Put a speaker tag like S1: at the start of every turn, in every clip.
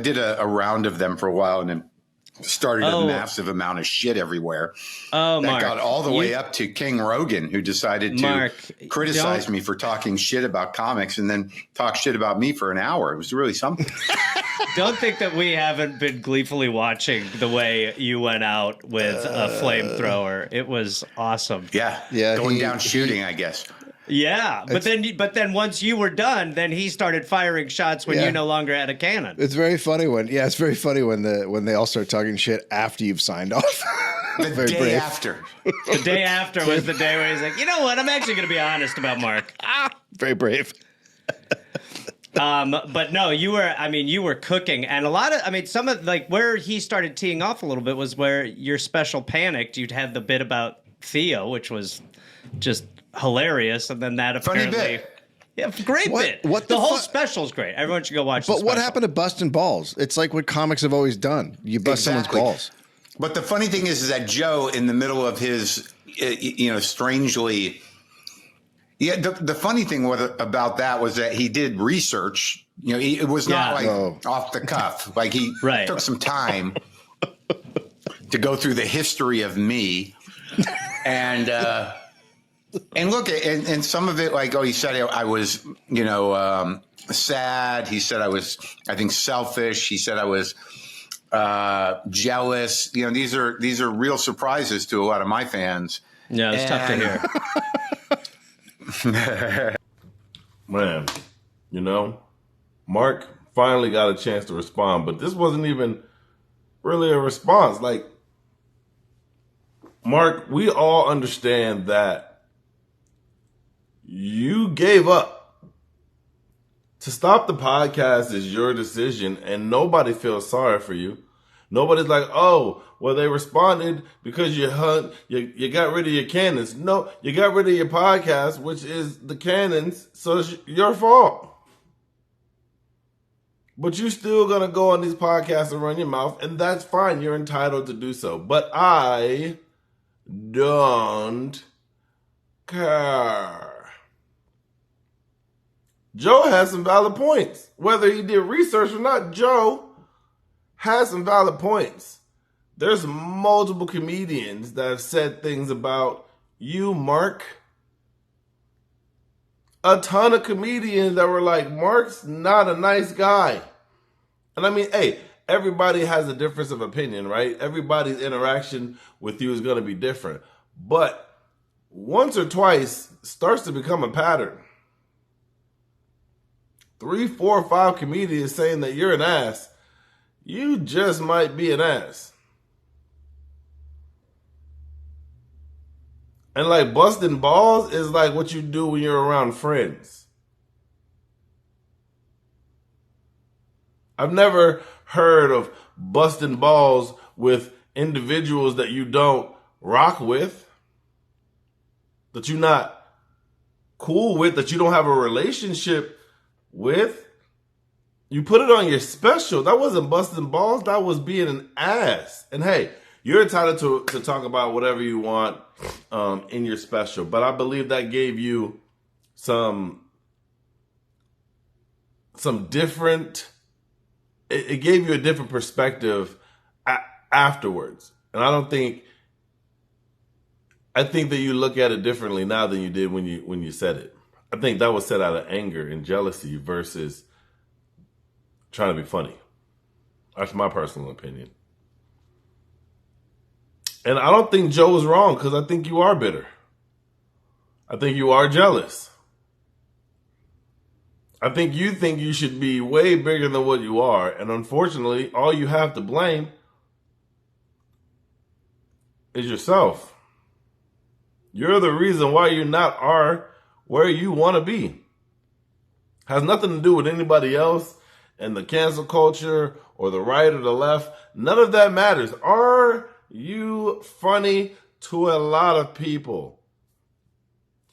S1: did a round of them for a while and then started a
S2: Oh.
S1: massive amount of shit everywhere.
S2: Oh,
S1: That
S2: Mark,
S1: got all the way up to King Rogan, who decided to
S2: Mark,
S1: criticize
S2: don't-
S1: me for talking shit about comics and then talk shit about me for an hour. It was really something.
S2: Don't think that we haven't been gleefully watching the way you went out with a flamethrower. It was awesome.
S1: Yeah. Going down shooting, I guess.
S2: Yeah, but then once you were done, then he started firing shots when you no longer had a cannon.
S3: It's very funny when they all start talking shit after you've signed off.
S1: The day after.
S2: The day after was the day where he's like, you know what? I'm actually going to be honest about Mark.
S3: Very brave.
S2: But no, you were cooking, and a lot of, some of like where he started teeing off a little bit was where your special panicked. You'd had the bit about Theo, which was just hilarious, and then that apparently,
S1: Funny bit.
S2: Yeah, great bit. The whole special's great. Everyone should go watch.
S3: But what happened to busting balls? It's like what comics have always done. You bust someone's balls.
S1: But the funny thing is that Joe, in the middle of his, strangely. Yeah, the funny thing about that was that he did research. It was not off the cuff. Like he took some time to go through the history of me, and look at and some of it, like he said I was sad. He said I was, I think, selfish. He said I was jealous. These are real surprises to a lot of my fans.
S2: Yeah, it's tough to hear.
S4: Man, Mark finally got a chance to respond, but this wasn't even really a response. Like, Mark, we all understand that you gave up. To stop the podcast is your decision, and nobody feels sorry for you. Nobody's like, oh, well, they responded because you got rid of your cannons. No, you got rid of your podcast, which is the cannons, so it's your fault. But you still going to go on these podcasts and run your mouth, and that's fine. You're entitled to do so. But I don't care. Joe has some valid points. Whether he did research or not, Joe has some valid points. There's multiple comedians that have said things about you, Mark. A ton of comedians that were like, Mark's not a nice guy. And I mean, hey, everybody has a difference of opinion, right? Everybody's interaction with you is going to be different. But once or twice starts to become a pattern. 3, 4, 5 comedians saying that you're an ass. You just might be an ass. And like busting balls is like what you do when you're around friends. I've never heard of busting balls with individuals that you don't rock with, that you're not cool with, that you don't have a relationship with. You put it on your special. That wasn't busting balls. That was being an ass. And hey, you're entitled to talk about whatever you want in your special. But I believe that gave you some different, it gave you a different perspective afterwards. And I think that you look at it differently now than you did when you said it. I think that was said out of anger and jealousy versus trying to be funny. That's my personal opinion. And I don't think Joe was wrong, because I think you are bitter. I think you are jealous. I think you should be way bigger than what you are. And unfortunately, all you have to blame is yourself. You're the reason why you not are where you want to be. Has nothing to do with anybody else and the cancel culture or the right or the left. None of that matters. Are you funny to a lot of people?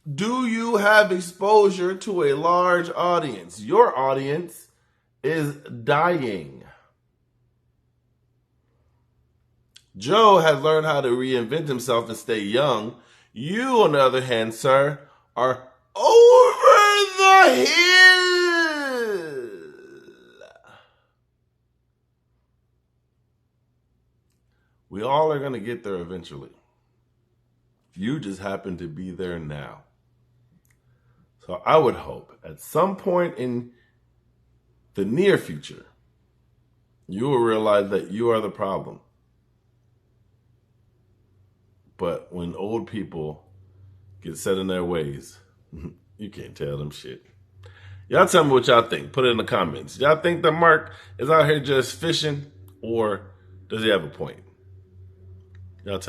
S4: Do you have exposure to a large audience? Your audience is dying. Joe has learned how to reinvent himself and stay young. You, on the other hand, sir, are over the hill. We all are going to get there eventually. You just happen to be there now. So I would hope at some point in the near future, you will realize that you are the problem. But when old people get set in their ways, you can't tell them shit. Y'all tell me what y'all think. Put it in the comments. Y'all think that Marc is out here just fishing, or does he have a point? Y'all tell